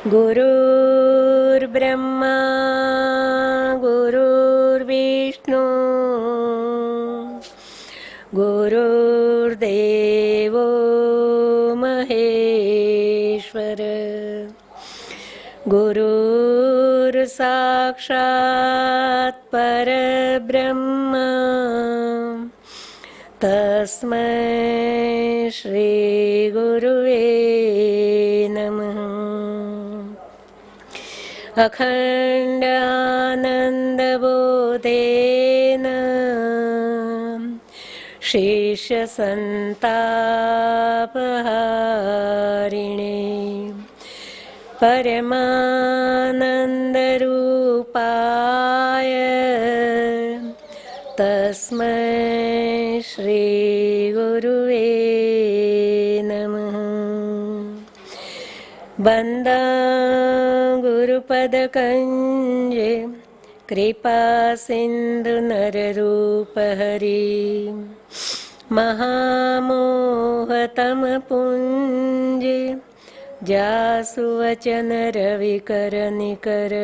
गुरुर्ब्रह्मा गुरुर्विष्णु गुरुर्देवो महेश्वर गुरुर्साक्षात् परब्रह्म तस्मै श्री गुरुवे नमः। अखण्डानन्दबोधेन शेषसन्तापहारिणे परमानन्दरूपाय तस्मै श्री गुरुवे नमः। वन्दे गुरुपदकञ्जे कृपासिन्धु नररूपहरि महामोहतमपुञ्जे जासु वचन रविकर निकर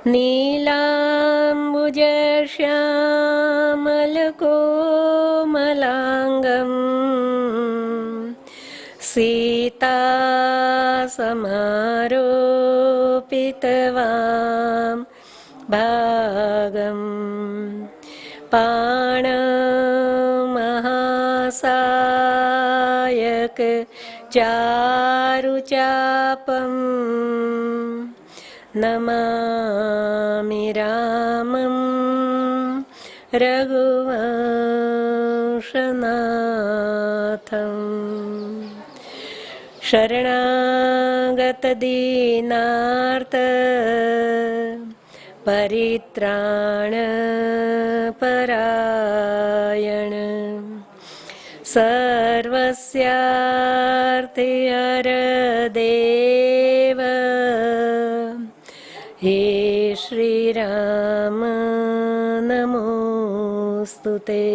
नीलाम्बुजश्यामलकोमलाङ्गं सीता समारोपितवां भागं पाणमहासायक चारुचापं नमामि रामं रघुवंशनाथं। शरणागतदीनार्थ परित्राणपरायण सर्वस्यार्थे हरदेव हे श्रीराम नमोस्तुते।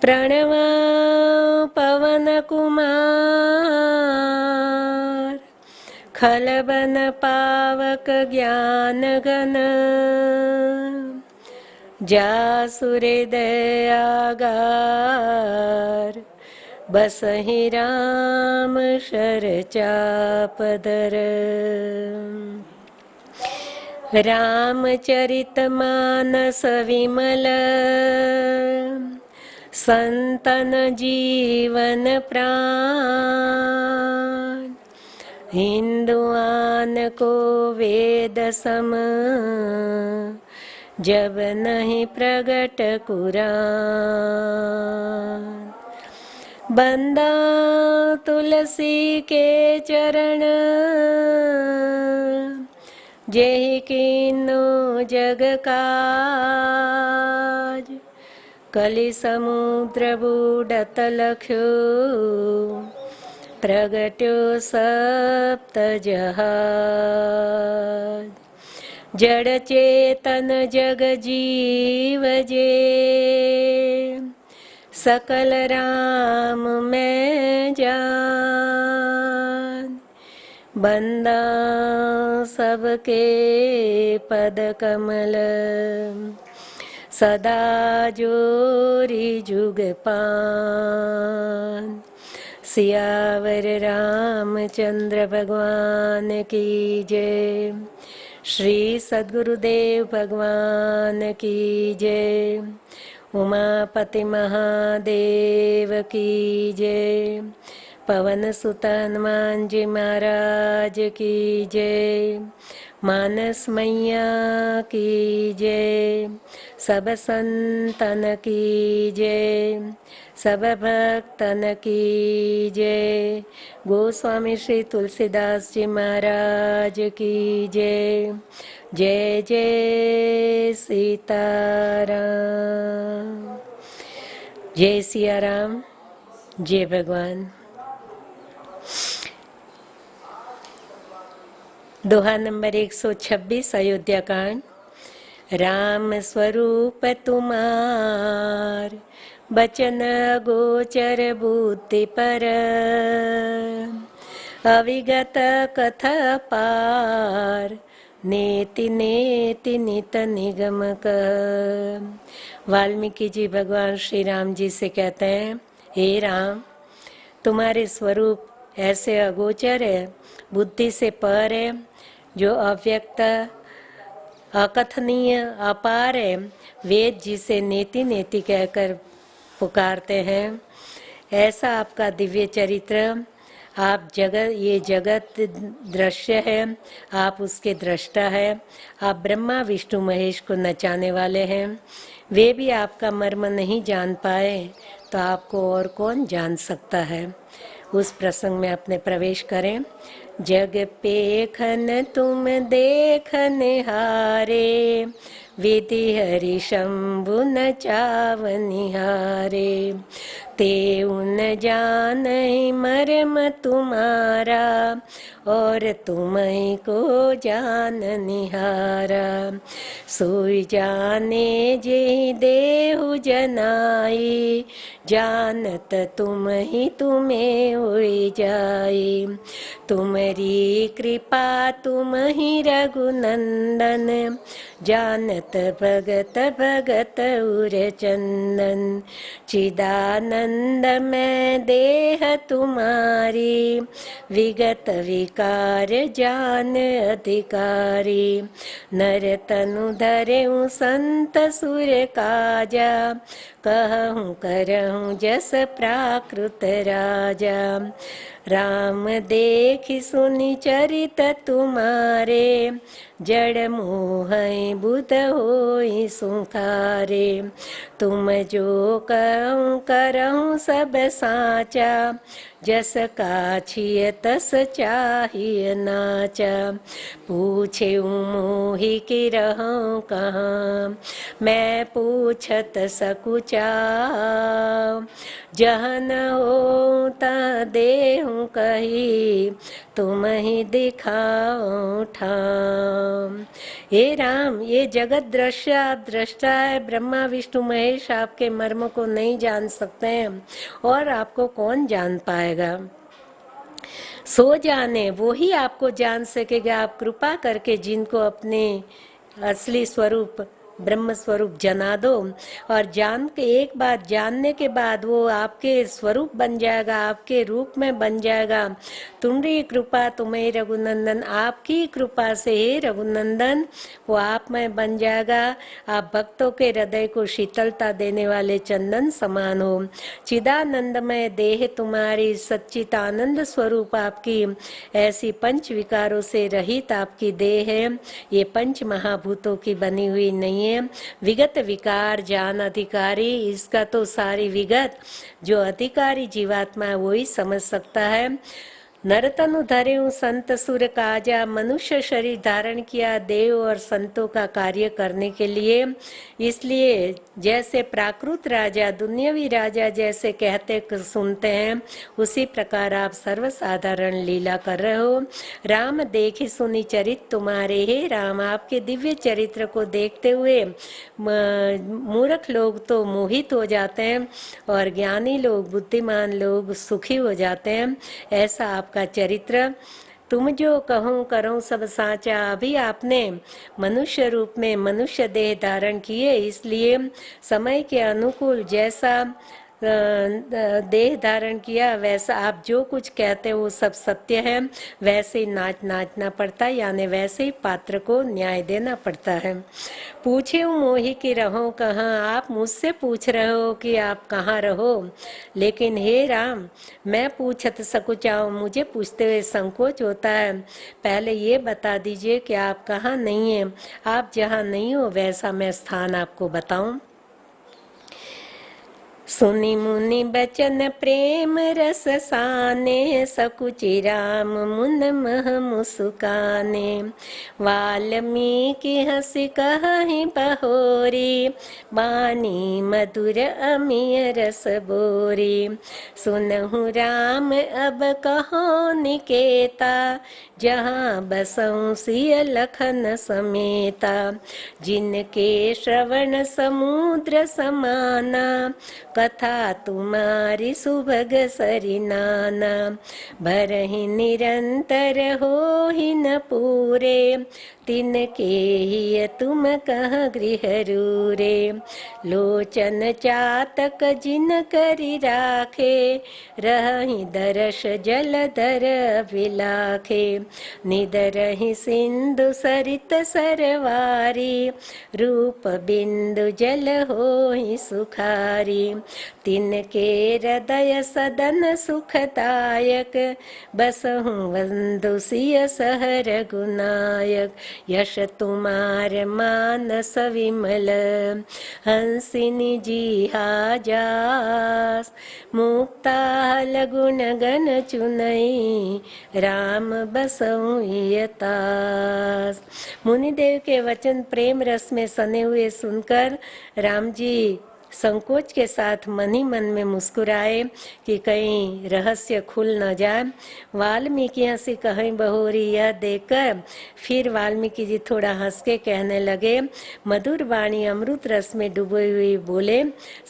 प्रणव पवनकुमार खलबन पावक ज्ञानगण जासु हृदयागार बसहि राम शरचापधर। रामचरितमानस विमल संतन जीवन प्राण हिंदुआन को वेद सम जब नहीं प्रगट कुरान। बंदा तुलसी के चरण जेहि कीन्नो जग काज। कलि समुद्र बूढ़त लख्यो प्रगट्यो सप्त जहाज। जड़ चेतन जग जीव जे सकल राम में जान। बंदा सबके पद कमल सदा जोरी जुग पान। सियावर रामचंद्र भगवान की जय। श्री सद्गुरुदेव भगवान की जय। उमापति महादेव की जय। पवन सुत हनुमान जी महाराज की जय। मानस मैया की जय। सब संतन की जय। सब भक्तन की जय। गोस्वामी श्री तुलसीदास जी महाराज की जय। जय जय सीताराम। जय सिया राम, जय भगवान। दोहा नंबर 126 अयोध्या कांड। राम स्वरूप तुम्हार बचन गोचर बुद्धि पर अविगत कथ पार नेति नेति नित निगम कर। वाल्मीकि जी भगवान श्री राम जी से कहते हैं, हे राम, तुम्हारे स्वरूप ऐसे अगोचर है, बुद्धि से पर है, जो अव्यक्त अकथनीय अपार है। वेद जिसे नेति नेति कहकर पुकारते हैं, ऐसा आपका दिव्य चरित्र। आप जगत, ये जगत दृश्य है, आप उसके दृष्टा है। आप ब्रह्मा विष्णु महेश को नचाने वाले हैं। वे भी आपका मर्म नहीं जान पाए तो आपको और कौन जान सकता है। उस प्रसंग में अपने प्रवेश करें। जग पेखन तुम देखन हारे, विधि हरि शंभु न चावनिहारे। ते उन जान मर्म तुम्हारा, और तुम्हीं को जान निहारा। सोई जाने जे देहु जनाई, जानत तुम ही तुम्हें होई जाई। तुम्हारी कृपा तुम ही रघुनंदन, जानत भगत भगत उर चंदन। चिदानंद में देह तुम्हारी, विगत विकार जान अधिकारी। नर तनु धरेऊँ संत सुर काजा, कहूँ करहूँ जस प्राकृत राजा। राम देखि सुनि चरित तुम्हारे, जड़ मोह बुध होई सुखारे। तुम जो कहूँ करहूँ सब साचा, जस काछिय तस चाहिए नाचा। पूछे मोहि कि रहूँ कहाँ, मैं पूछत सकुचा। जहाँ न हो ता देहूँ कही, तुम ही दिखाओ ठाम। हे राम, ये जगत दृश्य, आप दृष्टा है। ब्रह्मा विष्णु महेश आपके मर्म को नहीं जान सकते हैं, और आपको कौन जान पाएगा। सो जाने वो ही आपको जान सकेगा। आप कृपा करके जिनको अपने असली स्वरूप ब्रह्म स्वरूप जना दो, और जान के एक बार जानने के बाद वो आपके स्वरूप बन जाएगा, आपके रूप में बन जाएगा। तुम्हारी कृपा तुम्हें रघुनंदन, आपकी कृपा से हे रघुनंदन वो आप में बन जाएगा। आप भक्तों के हृदय को शीतलता देने वाले चंदन समान हो। चिदानंदमय देह तुम्हारी, सच्चित आनंद स्वरूप आपकी, ऐसी पंच विकारों से रहित आपकी देह है। ये पंच महाभूतों की बनी हुई नहीं है। विगत विकार जान अधिकारी, इसका तो सारी विगत जो अधिकारी जीवात्मा है वो ही समझ सकता है। नरतनु धरेऊँ संत सुर काजा, मनुष्य शरीर धारण किया देव और संतों का कार्य करने के लिए। इसलिए जैसे प्राकृत राजा, दुनियावी राजा जैसे कहते सुनते हैं, उसी प्रकार आप सर्वसाधारण लीला कर रहे हो। राम देखी सुनी चरित तुम्हारे, हे राम, आपके दिव्य चरित्र को देखते हुए मूर्ख लोग तो मोहित हो जाते हैं, और ज्ञानी लोग, बुद्धिमान लोग सुखी हो जाते हैं। ऐसा आपका चरित्र। तुम जो कहूँ करो सब साचा। अभी आपने मनुष्य रूप में मनुष्य देह धारण किए, इसलिए समय के अनुकूल जैसा देह धारण किया, वैसा आप जो कुछ कहते हो वो सब सत्य है। वैसे ही नाचना पड़ता है, यानी वैसे ही पात्र को न्याय देना पड़ता है। पूछे मोहि कि रहो कहाँ, आप मुझसे पूछ रहे हो कि आप कहाँ रहो, लेकिन हे राम, मैं पूछत सकुचाऊँ, मुझे पूछते हुए संकोच होता है। पहले ये बता दीजिए कि आप कहाँ नहीं हैं। आप जहाँ नहीं हो वैसा मैं स्थान आपको बताऊँ। सुनि मुनि बचन प्रेम रस साने, सकुचि राम मुन मह मुस्काने। वाल्मीकि हंसि कहहि बहोरी, बानी मधुर अमिय रस बोरी। सुनहु राम अब कहो निकेता, जहाँ बसऊँ सिय लखन समेता। जिनके श्रवण समुद्र समाना, कथा तुम्हारी सुभग सरी नाना, भरहि निरंतर हो ही न पूरे, तिनके ही तुम कह गृह रूरे। लोचन चातक जिन करि राखे, रहि दरस जलधर विलाखे। निदरहि सिंधु सरित सरवारी, रूप बिंदु जल होहि सुखारी। तिनके हृदय सदन सुखदायक, बसहु वंदु सिय सहर गुनायक। यश तुम्हार मानस विमल, हंसिनी जिहा जास। मुक्ता लगुन गन चुनई, राम बसऊं यतास। मुनिदेव के वचन प्रेम रस में सने हुए सुनकर राम जी संकोच के साथ मन ही मन में मुस्कुराए कि कहीं रहस्य खुल न जाए। वाल्मीकि हंसी कहीं बहोरी यह देखकर फिर वाल्मीकि जी थोड़ा हंस के कहने लगे, मधुर वाणी अमृत रस में डूबी हुई बोले,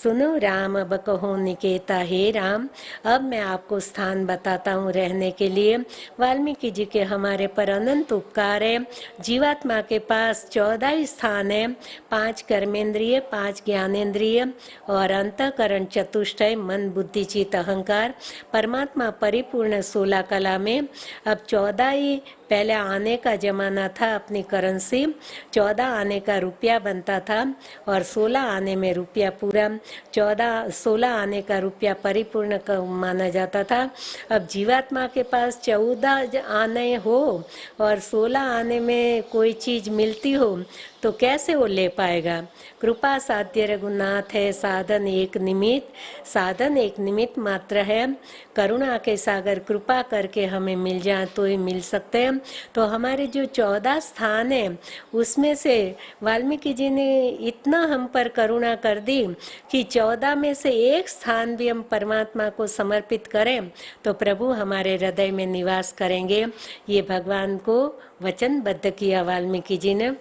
सुनो राम अब कहो निकेता, हे राम अब मैं आपको स्थान बताता हूँ रहने के लिए। वाल्मीकि जी के हमारे पर अनंत उपकार है। जीवात्मा के पास 14 स्थान है, 5 कर्मेंद्रिय, 5 ज्ञानेंद्रिय और अंतःकरण चतुष्टय, मन बुद्धि चित्त अहंकार। परमात्मा परिपूर्ण 16 कला में। अब 14 ही पहले आने का जमाना था, अपनी करेंसी 14 आने का रुपया बनता था और 16 आने में रुपया पूरा, 16 आने का रुपया परिपूर्ण माना जाता था। अब जीवात्मा के पास 14 आने हो और 16 आने में कोई चीज मिलती हो तो कैसे वो ले पाएगा। कृपा साध्य रघुनाथ है, साधन एक निमित्त मात्र है। करुणा के सागर कृपा करके हमें मिल जाए तो ही मिल सकते हैं। तो हमारे जो 14 स्थान है उसमें से वाल्मीकि जी ने इतना हम पर करुणा कर दी कि 14 में से एक स्थान भी हम परमात्मा को समर्पित करें तो प्रभु हमारे हृदय में निवास करेंगे। ये भगवान को वचनबद्ध किया वाल्मीकि जी ने।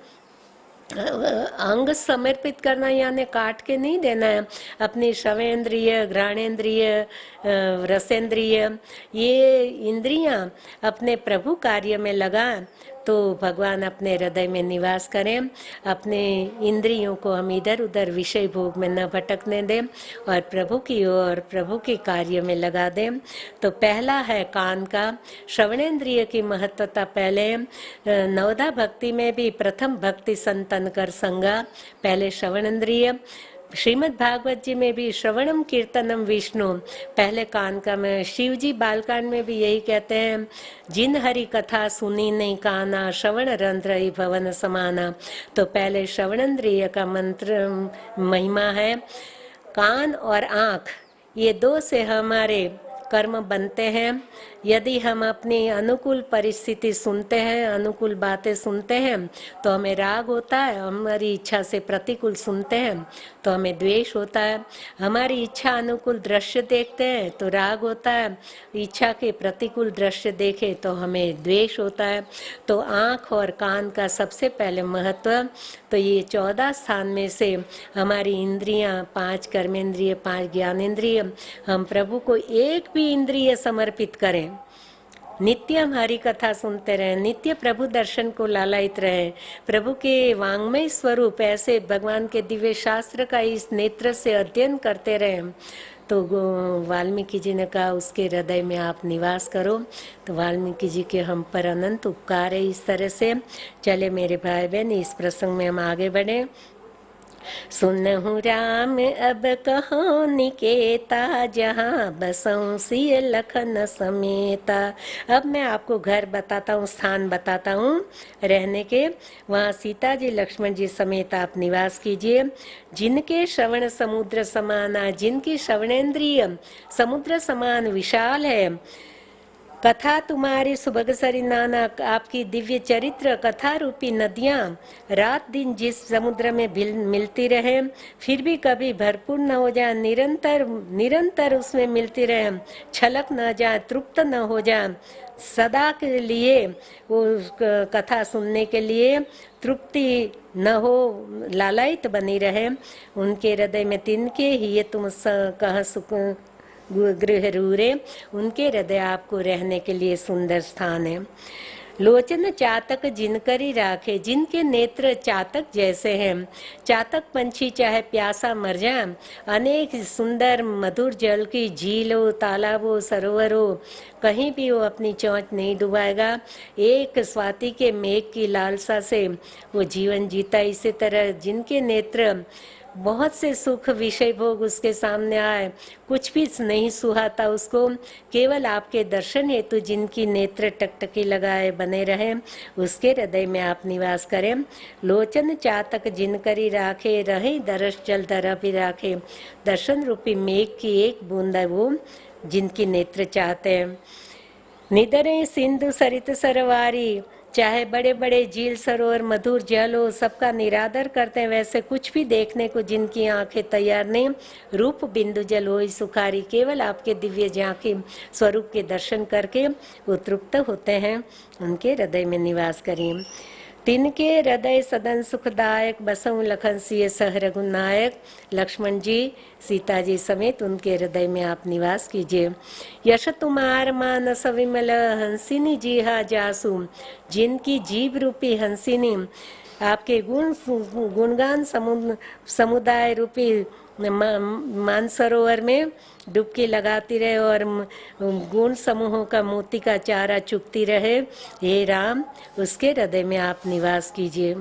अंग समर्पित करना यानी काट के नहीं देना है। अपनी श्रवणेन्द्रिय, घ्राणेन्द्रिय, रसेंद्रिय, ये इंद्रियां अपने प्रभु कार्य में लगाएं तो भगवान अपने हृदय में निवास करें। अपने इंद्रियों को हम इधर उधर विषय भोग में न भटकने दें और प्रभु की ओर, प्रभु के कार्य में लगा दें। तो पहला है कान का। श्रवणेन्द्रिय की महत्वता पहले नवधा भक्ति में भी प्रथम भक्ति संतन कर संगा, पहले श्रवणेन्द्रिय। श्रीमद् भागवत जी में भी श्रवणम कीर्तनम विष्णु, पहले कान का में। शिव जी बालकांड में भी यही कहते हैं, जिन हरि कथा सुनी नहीं काना, श्रवण रंध्र ही भवन समाना। तो पहले श्रवणेन्द्रिय का मंत्र महिमा है। कान और आँख ये 2 से हमारे कर्म बनते हैं। यदि हम अपनी अनुकूल परिस्थिति सुनते हैं, अनुकूल बातें सुनते हैं तो हमें राग होता है, हमारी इच्छा से प्रतिकूल सुनते हैं तो हमें द्वेष होता है। हमारी इच्छा अनुकूल दृश्य देखते हैं तो राग होता है, इच्छा के प्रतिकूल दृश्य देखे तो हमें द्वेष होता है। तो आँख और कान का सबसे पहले महत्व, तो ये 14 स्थान में से हमारी इंद्रियां, 5 कर्मेंद्रिय, 5 ज्ञानेंद्रिय, हम प्रभु को एक भी इंद्रिय समर्पित करें, नित्य हमारी कथा सुनते रहें, नित्य प्रभु दर्शन को लालायित रहें, प्रभु के वांग्मय स्वरूप ऐसे भगवान के दिव्य शास्त्र का इस नेत्र से अध्ययन करते रहें। तो वाल्मीकि जी ने कहा उसके हृदय में आप निवास करो। तो वाल्मीकि जी के हम पर अनंत उपकार है। इस तरह से चले मेरे भाई बहन, इस प्रसंग में हम आगे बढ़े। सुनहु राम अब कहो निकेता, जहाँ बसऊं सिय लखन समेता। अब मैं आपको घर बताता हूँ, स्थान बताता हूँ रहने के। वहाँ सीता जी लक्ष्मण जी समेत आप निवास कीजिए। जिनके श्रवण समुद्र समाना, जिनकी श्रवणेन्द्रिय समुद्र समान विशाल है, कथा तुम्हारी सुबगसरी नाना, आपकी दिव्य चरित्र कथा रूपी नदियाँ रात दिन जिस समुद्र में मिलती रहे, फिर भी कभी भरपूर न हो जाए, निरंतर निरंतर उसमें मिलती रहे, छलक न जाए, तृप्त न हो जाए, सदा के लिए वो कथा सुनने के लिए तृप्ति न हो, लालायित बनी रहे, उनके हृदय में तिनके ही ये तुम कह सुख गृह रूरे, उनके हृदय आपको रहने के लिए सुंदर स्थान है। लोचन चातक जिनकरी राखे, जिनके नेत्र चातक जैसे हैं। चातक पंछी चाहे प्यासा मर जाए, अनेक सुंदर मधुर जल की झीलों, तालाबों, सरोवरों, कहीं भी वो अपनी चोंच नहीं डुबाएगा। एक स्वाति के मेघ की लालसा से वो जीवन जीता। इसी तरह जिनके नेत्र बहुत से सुख विषय भोग उसके सामने आए, कुछ भी नहीं सुहाता उसको, केवल आपके दर्शन हेतु जिनकी नेत्र टकटकी लगाए बने रहे, उसके हृदय में आप निवास करें। लोचन चातक जिनकरी राखे, रहे दरस जल धरा भी राखे। दर्शन रूपी मेघ की एक बूंद है वो जिनकी नेत्र चाहते हैं। निदरे सिंधु सरित सरवारी, चाहे बड़े बड़े झील सरोवर मधुर जल हो, सबका निरादर करते हैं, वैसे कुछ भी देखने को जिनकी आंखें तैयार नहीं। रूप बिंदु जल हो सुखारी, केवल आपके दिव्य झांकी स्वरूप के दर्शन करके वो तृप्त होते हैं, उनके हृदय में निवास करिए। तिनके हृदय सदन सुखदायक, बसऊं लखन सिय सह रघुनायक। लक्ष्मण जी, सीता जी समेत उनके हृदय में आप निवास कीजिए। यश तुम्हार मानस विमल, हंसिनी जी हा जासु, जिनकी जीव रूपी हंसिनी आपके गुणगान समुदाय रूपी मानसरोवर में डुबकी लगाती रहे और गुण समूहों का मोती का चारा चुगती रहे। हे राम, उसके हृदय में आप निवास कीजिए।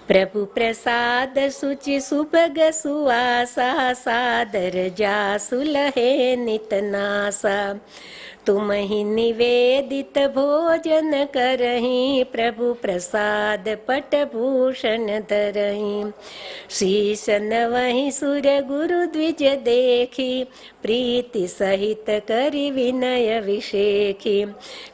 प्रभु प्रसाद सुचि सुभग सुवासा, सादर जासु लहे नित नासा। तुम ही निवेदित भोजन करही, प्रभु प्रसाद पट भूषण धरही। शीश नवहि सुर गुरु द्विज देखी, प्रीति सहित करि विनय विषेखी।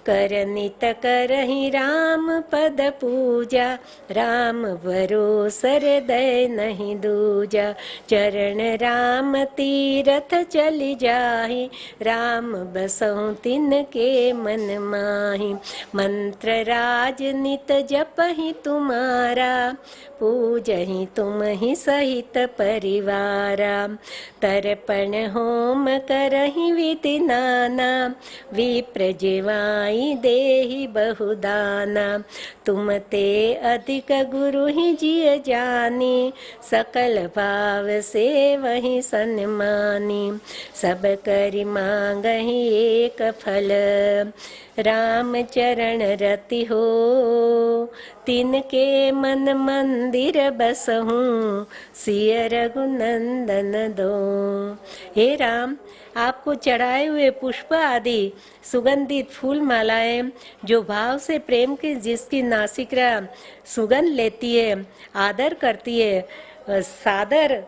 करनित करही राम पद पूजा, राम भरोसर दय नहीं दूजा। चरण राम तीरथ चलि जाहि, राम बसहु तिनके मन माहि। मंत्र राज नित जपहि तुम्हारा, पूजहि तुम ही सहित परिवारा। तर्पण होम करहि विधि नाना, विप्र जेवाई देहि बहुदाना। तुम ते अधिक गुरु ही जिय जानी, सकल भाव से वही सन्मानी। सब करि मांगहि एक फल, राम चरण रति हो, तिनके मन मंदिर बसहूँ, सिय रघुनंदन दो। हे राम, आपको चढ़ाए हुए पुष्प आदि सुगंधित फूल मालाएं जो भाव से प्रेम की जिसकी नासिका सुगंध लेती है, आदर करती है, सादर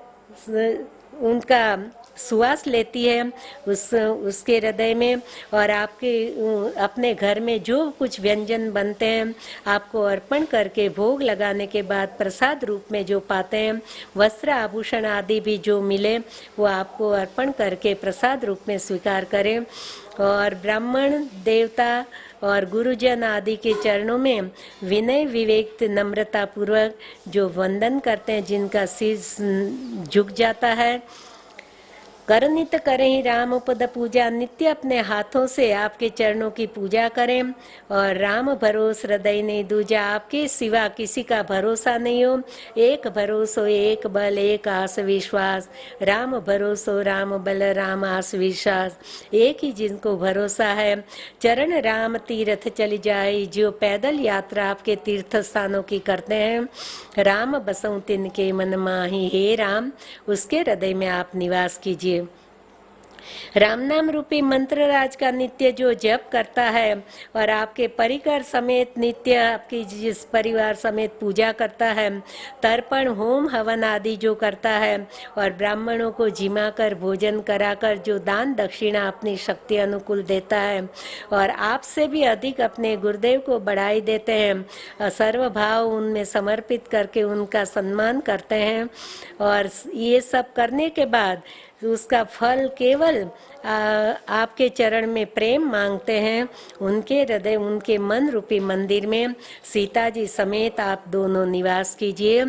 उनका सुवास लेती है उसके हृदय में, और आपके अपने घर में जो कुछ व्यंजन बनते हैं आपको अर्पण करके भोग लगाने के बाद प्रसाद रूप में जो पाते हैं, वस्त्र आभूषण आदि भी जो मिले वो आपको अर्पण करके प्रसाद रूप में स्वीकार करें। और ब्राह्मण देवता और गुरुजन आदि के चरणों में विनय विवेक नम्रता पूर्वक जो वंदन करते हैं, जिनका सिर झुक जाता है, करनित करें राम पद पूजा, नित्य अपने हाथों से आपके चरणों की पूजा करें। और राम भरोस हृदय नहीं दूजा, आपके सिवा किसी का भरोसा नहीं हो। एक भरोसो एक बल एक आस विश्वास, राम भरोसो राम बल राम आस विश्वास। एक ही जिनको भरोसा है, चरण राम तीर्थ चली जाए, जो पैदल यात्रा आपके तीर्थ स्थानों की करते हैं, राम बसऊं तिनके मन माही। हे राम, उसके हृदय में आप निवास कीजिए। राम नाम रूपी मंत्र राज का नित्य जो जप करता है और आपके परिकर समेत नित्य आपकी जिस परिवार समेत पूजा करता है, तर्पण होम हवन आदि जो करता है और ब्राह्मणों को जिमाकर भोजन कराकर जो दान दक्षिणा अपनी शक्ति अनुकूल देता है और आपसे भी अधिक अपने गुरुदेव को बढ़ाई देते हैं, सर्व भाव उनमें समर्पित करके उनका सम्मान करते हैं और ये सब करने के बाद उसका फल केवल आपके चरण में प्रेम मांगते हैं। उनके हृदय उनके मन रूपी मंदिर में सीता जी समेत आप दोनों निवास कीजिए।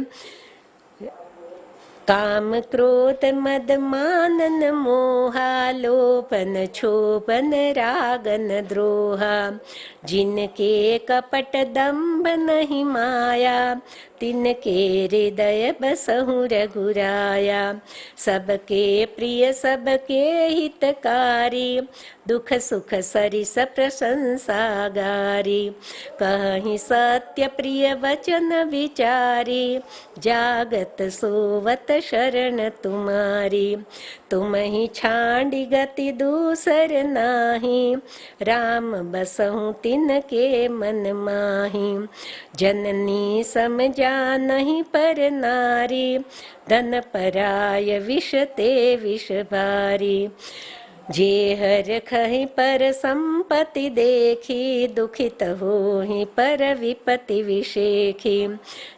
काम क्रोध मद मानन मोहा लोपन क्षोभन रागन द्रोहा, जिनके कपट दंभ नहीं माया, तिनके हृदय बसहु रघुराया। सबके प्रिय सबके हितकारी, दुख सुख सरिस प्रशंसा गारी। कहीं सत्य प्रिय वचन विचारी, जागत सोवत शरण तुम्हारी। तुम ही छांडी गति दूसर नाही, राम बसहु तिनके मन माही। जननी समझा नहीं पर नारी, धन पराय विष ते विष भारी। जे हर खहि पर संपत्ति देखी, दुखित होहि पर विपत्ति विषेखी।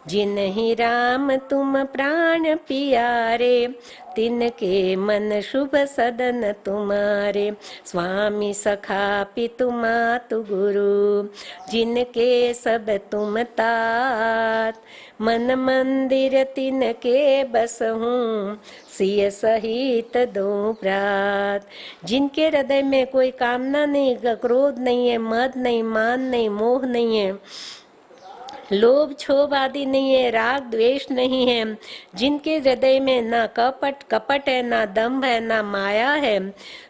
जिनहि राम तुम प्राण पियारे, तिनके मन शुभ सदन तुम्हारे। स्वामी सखा पितु मातु गुरु, जिनके सब तुम तात। मन मंदिर तिनके बसहूँ, सिय सहित दो प्रात। जिनके हृदय में कोई कामना नहीं, क्रोध नहीं है, मद नहीं, मान नहीं, मोह नहीं है, लोभ क्षोभ आदि नहीं है, राग द्वेष नहीं है, जिनके हृदय में ना कपट है, ना दंभ है, ना माया है,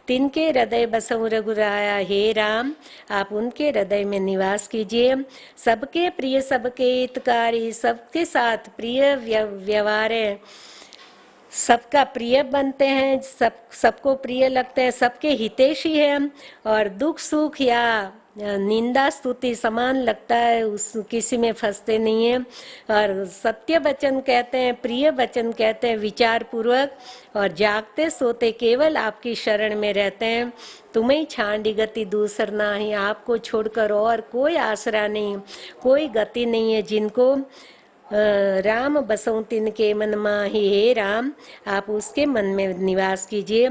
तिनके हृदय बसहु रघुराया। हे राम, आप उनके हृदय में निवास कीजिए। सबके प्रिय सबके हितकारी, सबके साथ प्रिय व्यवहार है, सबका प्रिय बनते हैं, सबको प्रिय लगते हैं, सबके हितैषी है और दुख सुख या निंदा स्तुति समान लगता है, उस किसी में फंसते नहीं है। और सत्य वचन कहते हैं, प्रिय वचन कहते हैं विचार पूर्वक, और जागते सोते केवल आपकी शरण में रहते हैं। तुम्हें छांडी गति दूसर नाही, आपको छोड़कर और कोई आसरा नहीं, कोई गति नहीं है। जिनको राम बसऊं तिनके मन माही। हे राम, आप उसके मन में निवास कीजिए।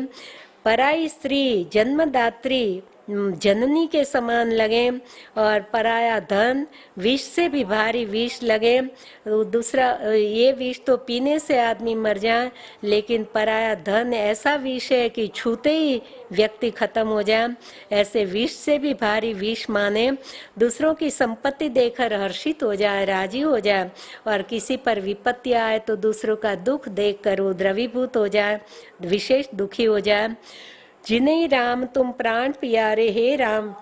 पराई स्त्री जन्मदात्री जननी के समान लगे और पराया धन विष से भी भारी विष लगे। दूसरा, ये विष तो पीने से आदमी मर जाए, लेकिन पराया धन ऐसा विष है कि छूते ही व्यक्ति खत्म हो जाए। ऐसे विष से भी भारी विष माने। दूसरों की संपत्ति देखकर हर्षित हो जाए, राजी हो जाए, और किसी पर विपत्ति आए तो दूसरों का दुख देखकर वो द्रवीभूत हो जाए, विशेष दुखी हो जाए। जिन्हें राम तुम प्राण प्यारे, हे राम,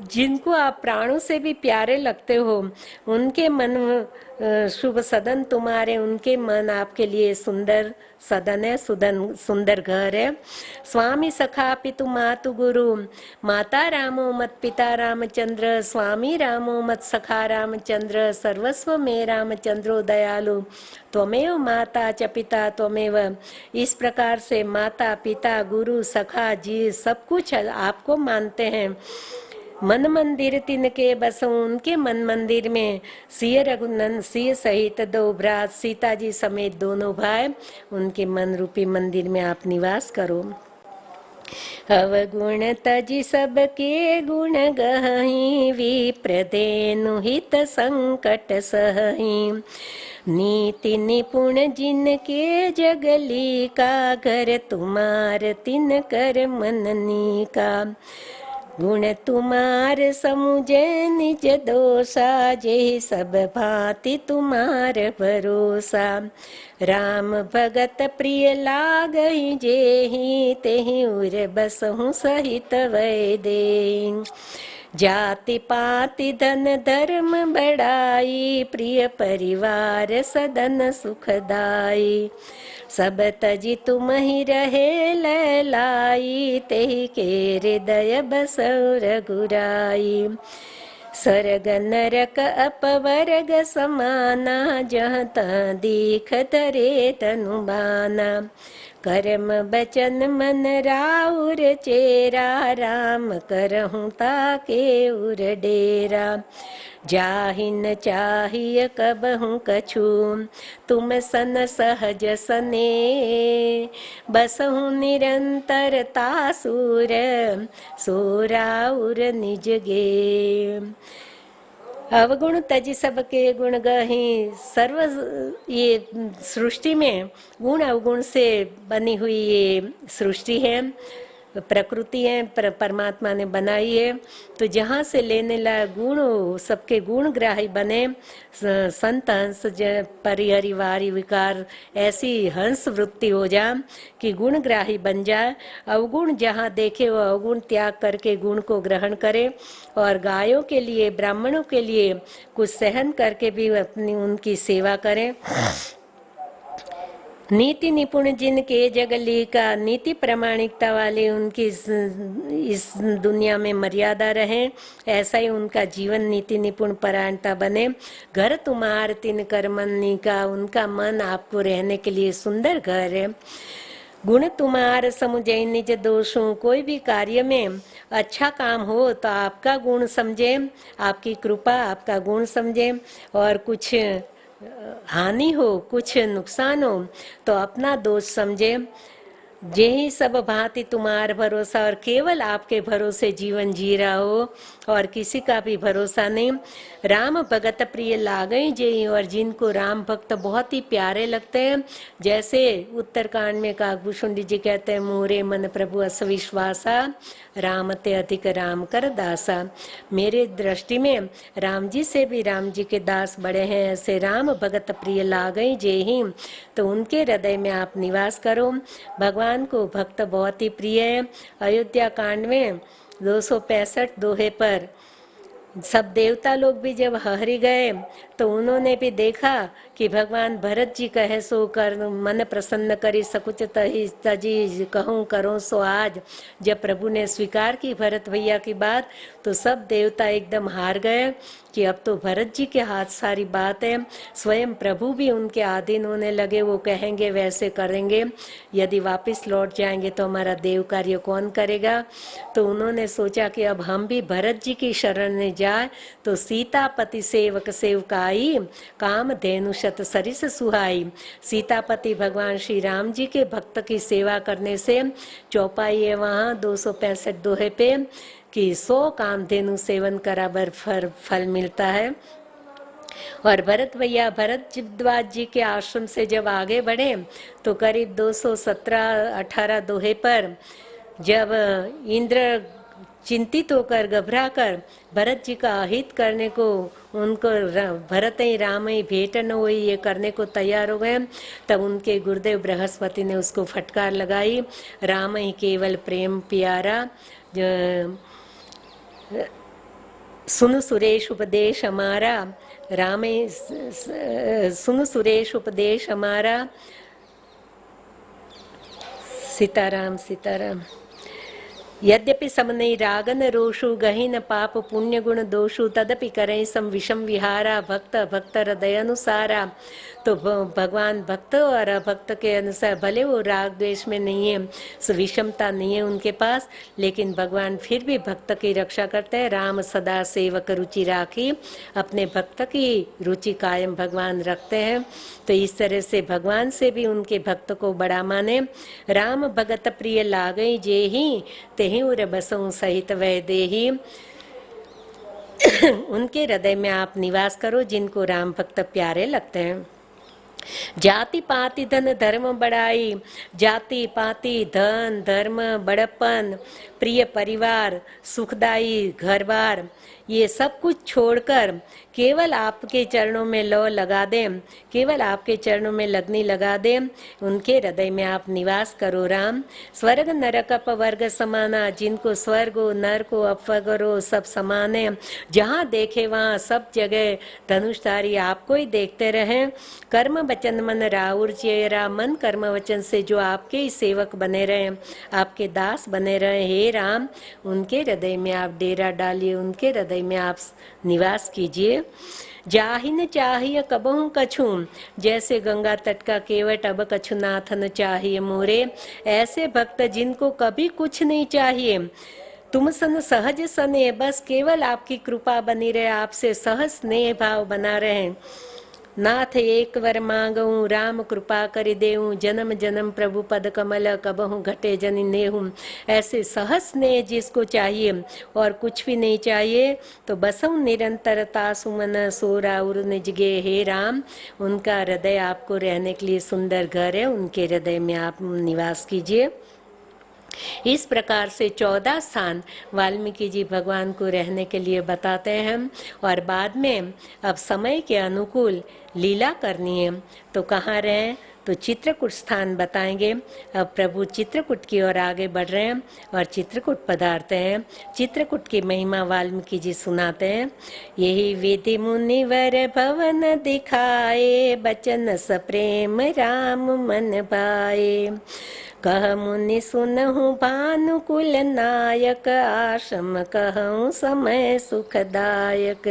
जिनको आप प्राणों से भी प्यारे लगते हो, उनके मन शुभ सदन तुम्हारे, उनके मन आपके लिए सुंदर सदन है, सुंदर घर है। स्वामी सखा पितु मातु गुरु, माता रामो मत पिता रामचंद्र, स्वामी रामो मत सखा रामचंद्र, सर्वस्व में रामचंद्रो दयालु, त्वमेव माता च पिता त्वमेव। इस प्रकार से माता पिता गुरु सखा जी सब कुछ आपको मानते हैं। मन मंदिर तिनके बसों, उनके मन मंदिर में सिय रघुनंदन सिय सहित दो भ्रात, सीता जी समेत दोनों भाई, उनके मन रूपी मंदिर में आप निवास करो। अवगुण तजि सबके गुण गहि, विप्रदेनु हित संकट सहहि। नीति निपुण जिनके जगली का, घर तुम्हार तिन कर मननी का। गुण तुम्हार समुझे निज दोषा, जे सब भांति तुम्हार भरोसा। राम भगत प्रिय लागहि जेहि, तेहि उर बसहु सहित वै देहि। जाति पाति धन धर्म बढ़ाई, प्रिय परिवार सदन सुखदाई। सब तजी तुम ही रहे लैलाई, तेहि के हृदय बसौ रघुराई। स्वर्ग नरक अपवर्ग समाना, जहाँ तहाँ दीख धरे तनु बाना। कर्म बचन मन राउर चेरा, राम करहूँ ताके उर डेरा। जाहिन चाहिए कबहूँ कछु, तुम सन सहज सने। बसहूँ निरंतर तासुर, सोराउर निज गे। अवगुण तजी सबके गुण गही। सर्व ये सृष्टि में गुण अवगुण से बनी हुई ये सृष्टि है, प्रकृति है, परमात्मा ने बनाई है। तो जहाँ से लेने ला गुण सबके गुण ग्राही बने। संत हंस परिहरिवारी विकार, ऐसी हंस वृत्ति हो जा कि गुण ग्राही बन जाए। अवगुण जहाँ देखे वो अवगुण त्याग करके गुण को ग्रहण करे, और गायों के लिए ब्राह्मणों के लिए कुछ सहन करके भी अपनी उनकी सेवा करें। नीति निपुण जिनके जगली का, नीति प्रामाणिकता वाले उनकी इस दुनिया में मर्यादा रहे, ऐसा ही उनका जीवन नीति निपुण परायणता बने। घर तुम्हार तिन कर मन्नी का, उनका मन आपको रहने के लिए सुंदर घर है। गुण तुम्हार समुझे निज दोषों, कोई भी कार्य में अच्छा काम हो तो आपका गुण समझे, आपकी कृपा आपका गुण समझे। और कुछ हानि हो, कुछ नुकसान हो तो अपना दोष समझे। यही सब भांति तुम्हार भरोसा, और केवल आपके भरोसे जीवन जी रहा हो और किसी का भी भरोसा नहीं। राम भगत प्रिय लागई जेई, और जिनको राम भक्त बहुत ही प्यारे लगते हैं। जैसे उत्तरकांड में काकभूषुंडी जी कहते हैं, मोरे मन प्रभु अस विश्वासा, राम ते अधिक राम कर दासा। मेरे दृष्टि में राम जी से भी राम जी के दास बड़े हैं। ऐसे राम भगत प्रिय लागई जेहि, तो उनके हृदय में आप निवास करो। भगवान को भक्त बहुत ही प्रिय है। अयोध्या कांड में 265 दोहे पर सब देवता लोग भी जब हरि गए तो उन्होंने भी देखा कि भगवान भरत जी कहे सो कर, मन प्रसन्न करी सकुच तजी कहूँ करो सो आज। जब प्रभु ने स्वीकार की भरत भैया की बात, तो सब देवता एकदम हार गए कि अब तो भरत जी के हाथ सारी बात है। स्वयं प्रभु भी उनके अधीन होने लगे, वो कहेंगे वैसे करेंगे। यदि वापस लौट जाएंगे तो हमारा देव कार्य कौन करेगा। तो उन्होंने सोचा कि अब हम भी भरत जी की शरण में जाए तो सीतापति सेवक सेवकाई, काम धेनु शत सरिस सुहाई। सीतापति भगवान श्री राम जी के भक्त की सेवा करने से चौपाई है वहाँ 265 दोहे पे कि 100 कामधेनु सेवन कराबर फल मिलता है। और भरत भैया भरद्वाज जी के आश्रम से जब आगे बढ़े तो करीब 217-18 दोहे पर जब इंद्र चिंतित होकर घबराकर भरत जी का अहित करने को, उनको भरत ही राम ही भेंट न हुई ये करने को तैयार हो गए, तब उनके गुरुदेव बृहस्पति ने उसको फटकार लगाई, राम ही केवल प्रेम प्यारा। सुनु सुरेश उपदेश हमारा, राम ही सुनु सुरेश उपदेश हमारा। सीताराम सीताराम। यद्यपि समनई रागन रोषु, गहीन पाप पुण्य गुण दोषु, तदपि करें सम विषम विहारा, भक्त भक्त हृदय अनुसारा। तो भगवान भक्त और अभक्त के अनुसार, भले वो राग द्वेष में नहीं है, विषमता नहीं है उनके पास, लेकिन भगवान फिर भी भक्त की रक्षा करते हैं। राम सदा सेवक रुचि राखी, अपने भक्त की रुचि कायम भगवान रखते हैं। तो इस तरह से भगवान से भी उनके भक्त को बड़ा माने। राम भगत प्रिय लागई जेहि, तेहि उर बसऊं सहित वह देहि। उनके हृदय में आप निवास करो जिनको राम भक्त प्यारे लगते हैं। जाति पाति धन धर्म बढ़ाई, जाति पाति धन धर्म बड़प्पन प्रिय परिवार, सुखदायी घर बार, ये सब कुछ छोड़कर केवल आपके चरणों में लौ लगा दें, केवल आपके चरणों में लगनी लगा दें, उनके हृदय में आप निवास करो राम। स्वर्ग नरक अपवर्ग समाना, जिनको स्वर्ग हो नरक हो अपवर्ग हो सब समान है, जहाँ देखे वहाँ सब जगह धनुषधारी आपको ही देखते रहें। कर्म वचन मन राउर चेरा, मन कर्म वचन से जो आपके ही सेवक बने रहें, आपके दास बने रहे। हे राम, उनके हृदय में आप डेरा डालिए, उनके हृदय में आप निवास कीजिए। जाहिन चाहिए कबहू कछु, जैसे गंगा तट का केवट अब कछु नाथन चाहिए मोरे, ऐसे भक्त जिनको कभी कुछ नहीं चाहिए। तुम सन सहज सने, बस केवल आपकी कृपा बनी रहे, आपसे सहज स्नेह भाव बना रहे। नाथ एक वर मांगऊं, राम कृपा कर देऊं, जन्म जन्म प्रभु पद कमल कबहू घटे जन नेहूं। ऐसे सहज स्नेह जिसको चाहिए और कुछ भी नहीं चाहिए, तो बसऊं निरंतरता सुमन सोरा उर निजगे। हे राम, उनका हृदय आपको रहने के लिए सुंदर घर है, उनके हृदय में आप निवास कीजिए। इस प्रकार से 14 स्थान वाल्मीकि जी भगवान को रहने के लिए बताते हैं। और बाद में अब समय के अनुकूल लीला करनी है तो कहाँ रहें, तो चित्रकूट स्थान बताएंगे। अब प्रभु चित्रकूट की ओर आगे बढ़ रहे हैं और चित्रकूट पधारते हैं। चित्रकूट की महिमा वाल्मीकि जी सुनाते हैं। यही विधि मुनिवर भवन दिखाए, बचन सप्रेम राम मन भाए। कह मुनि सुनहु भानुकुल नायक, आश्रम कहूँ समय सुखदायक।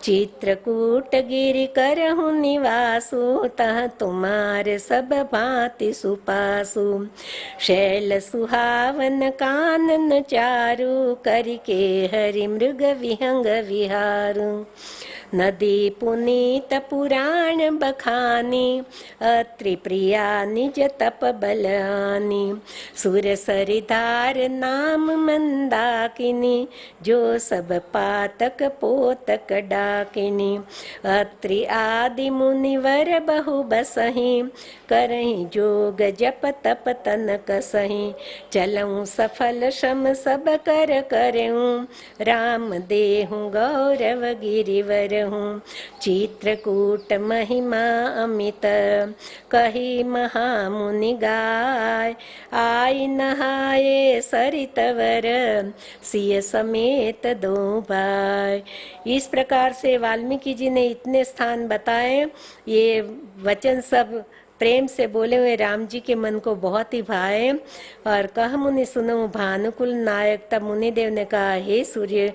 चित्रकूट गिरि करहु निवासु, तह तुम्हारे सब भांति सुपासु। शैल सुहावन कानन चारु, करिके हरि मृग विहंग विहारु। नदी पुनीत पुराण बखानी, अत्रि प्रिया निज तप बलानी। सुर सरिधार नाम मंदाकिनी, जो सब पातक पोतक डाकिनी। अत्रि आदि मुनिवर बहु बसही, करही जोग जप तप तन कसही। चलऊँ सफल श्रम सब कर करऊँ, राम देहु गौरव गिरिवर हूँ। चित्रकूट महिमा अमित, कही महामुनि गाय। आई नहाए सरितवर, सिय समेत दो भाई। इस प्रकार से वाल्मीकि जी ने इतने स्थान बताए। ये वचन सब प्रेम से बोले हुए राम जी के मन को बहुत ही भाए। और कह मुनि सुनो भानुकुल नायक, तब मुनिदेव ने कहा, हे सूर्य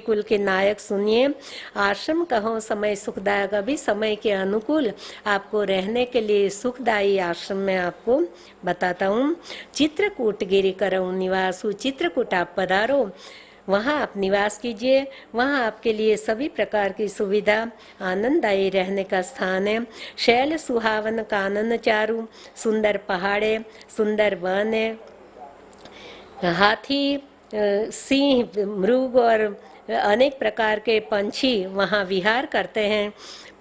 कुल के नायक सुनिए, आश्रम कहो समय सुखदायक। अभी समय के अनुकूल आपको रहने के लिए सुखदायी आश्रम में आपको बताता हूँ। चित्रकूट गिरि करऊँ निवासु, चित्रकूट आप पधारो, वहाँ आप निवास कीजिए। वहाँ आपके लिए सभी प्रकार की सुविधा, आनंददायी रहने का स्थान है। शैल सुहावन कानन चारु, सुंदर पहाड़े, सुंदर वन है। हाथी, सिंह, मृग और अनेक प्रकार के पंछी वहाँ विहार करते हैं।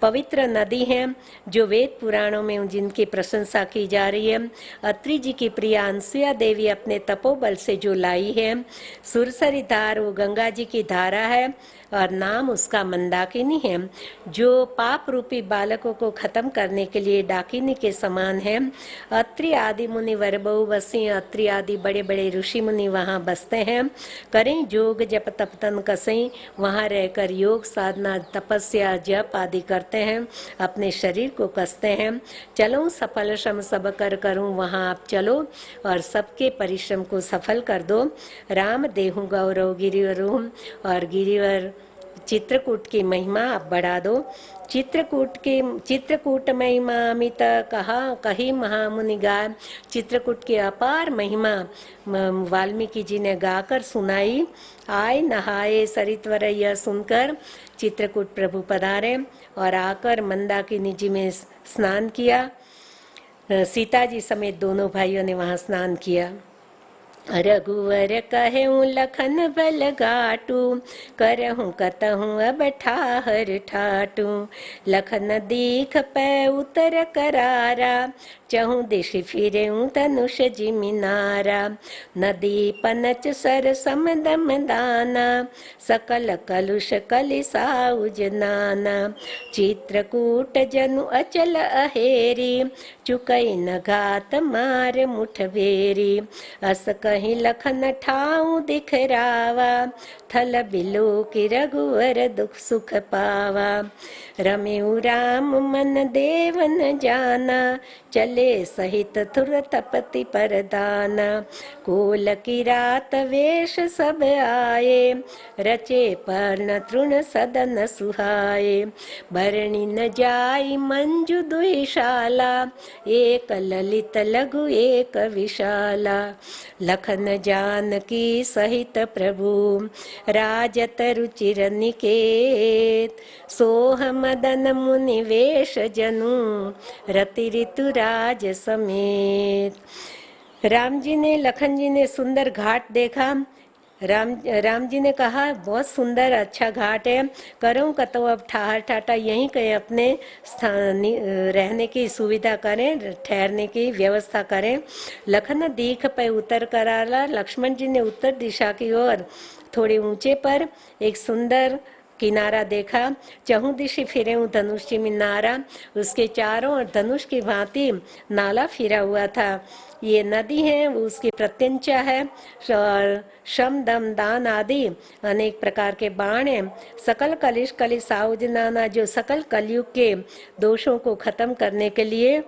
पवित्र नदी है जो वेद पुराणों में जिनकी प्रशंसा की जा रही है। अत्रि जी की प्रिया अनसुया देवी अपने तपोबल से जो लाई है। सुरसरी धार वो गंगा जी की धारा है और नाम उसका मंदाकिनी है, जो पाप रूपी बालकों को खत्म करने के लिए डाकिनी के समान है। अत्रि आदि मुनि वर बहु बसी, अत्रि आदि बड़े बड़े ऋषि मुनि वहाँ बसते हैं। करें जोग जप तप तन कसई, वहाँ रहकर योग साधना तपस्या जप आदि करते हैं, अपने शरीर को कसते हैं। चलो सफल श्रम सब कर करूँ, वहाँ आप चलो और सबके परिश्रम को सफल कर दो। राम देहु गौरव गिरिवरू, और गिरिवर चित्रकूट की महिमा आप बढ़ा दो। चित्रकूट महिमा अमित कही महामुनि गाय। चित्रकूट की अपार महिमा वाल्मीकि जी ने गाकर सुनाई। आए नहाए सरितवर, यह सुनकर चित्रकूट प्रभु पधारे और आकर मंदाकिनी जी में स्नान किया। सीता जी समेत दोनों भाइयों ने वहाँ स्नान किया। रघुवर कहूँ लखन बल घाटू, करहूँ कतहूँ अब ठाहर ठाटू। लखन दीख पै उतर करारा, चहु दिश फिरेऊँ धनुष जिमिनारा। नदी पनच सर समदम दाना, सकल कलुष कलिसाउज नाना। चित्रकूट जनु अचल अहेरी, चुकई न घात मार मुठ भेरी। अस कहीं लखन ठाऊँ दिखरावा, थल बिलो की रघुवर दुख सुख पावा। रमेऊ राम मन देवन जाना, चले सहित थुर तपति परदाना। कोल की रात वेश सब आए, रचे पर्ण तृण सदन सुहाए। भरणी न जाई मंजु दुईशाला, एक ललित लघु एक विशाला। लखन जानकी सहित प्रभु, राजत रुचिर निकेत। सोह मदन मुनि वेश जनु, रति ऋतुराज समेत। राम जी ने, लखन जी ने सुंदर घाट देखा। राम जी ने कहा बहुत सुंदर अच्छा घाट है, करूँ कतो अब ठहर ठाटा यहीं कहीं अपने स्थान रहने की सुविधा करें, ठहरने की व्यवस्था करें। लखन दीख पे उतर कराला, लक्ष्मण जी ने उत्तर दिशा की ओर थोड़े ऊंचे पर एक सुंदर किनारा देखा। चहु दिशि फिरे धनुष मिनारा, उसके चारों ओर धनुष की भांति नाला फिरा हुआ था। ये नदी है, वो उसकी प्रत्यंचा है और शम दम दान आदि अनेक प्रकार के बाण हैं। सकल कलिश कलिसाउज नाना, जो सकल कलयुग के दोषों को खत्म करने के लिए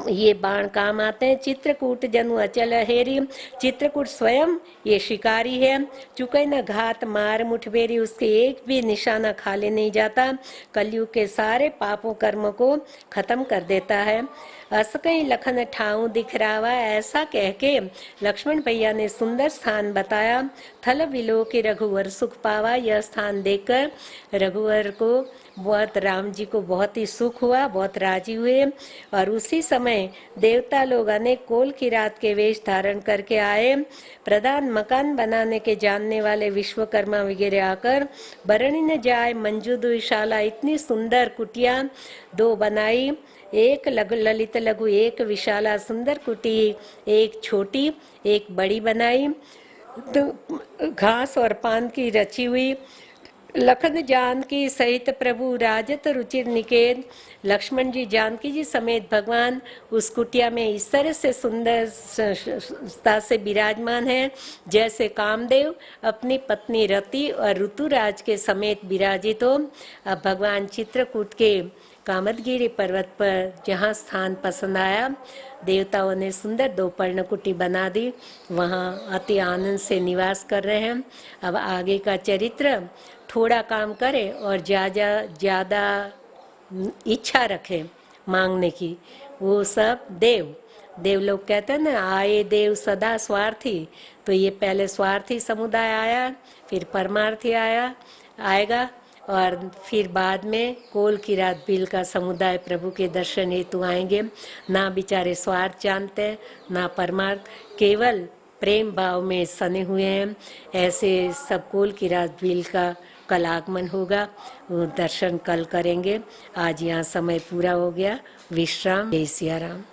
ये बाण काम आते हैं। चित्रकूट जनु अचल हेरी, चित्रकूट स्वयं ये शिकारी है। चुके न घात मार मुठभेरी, उसके एक भी निशाना खाली नहीं जाता, कलयुग के सारे पापों कर्म को खत्म कर देता है। असकई लखन ठाऊं दिखरावा, ऐसा कह के लक्ष्मण भैया ने सुंदर स्थान बताया। थल बिलो के रघुवर सुख पावा, यह स्थान देखकर रघुवर को बहुत, राम जी को बहुत ही सुख हुआ, बहुत राजी हुए। और उसी समय देवता लोग अनेक कोल की रात के वेश धारण करके आए। प्रधान मकान बनाने के जानने वाले विश्वकर्मा वगैरह आकर बरणी न जाए मंजू दुईशाला, इतनी सुंदर कुटिया दो बनाई, एक ललित लघु एक विशाला। सुंदर कुटी एक छोटी एक बड़ी बनाई, तो घास और पान की रची हुई। लखन जानकी सहित प्रभु राजत रुचिर निकेत, लक्ष्मण जी जानकी जी समेत भगवान उस कुटिया में इस तरह से सुंदरता से विराजमान है जैसे कामदेव अपनी पत्नी रति और ऋतुराज के समेत विराजित हो। अब भगवान चित्रकूट के कामदगिरी पर्वत पर जहाँ स्थान पसंद आया, देवताओं ने सुंदर दो पर्णकुटी बना दी, वहाँ अति आनंद से निवास कर रहे हैं। अब आगे का चरित्र, थोड़ा काम करे और ज़्यादा इच्छा रखे मांगने की, वो सब देव लोग कहते हैं ना, आए देव सदा स्वार्थी। तो ये पहले स्वार्थी समुदाय आया, फिर परमार्थी आएगा और फिर बाद में कोल की रात भील का समुदाय प्रभु के दर्शन हेतु आएंगे। ना बेचारे स्वार्थ जानते हैं ना परमार्थ, केवल प्रेम भाव में सने हुए हैं। ऐसे सब कोल की रात भील का कल आगमन होगा, वो दर्शन कल करेंगे। आज यहाँ समय पूरा हो गया, विश्राम। जय सिया राम।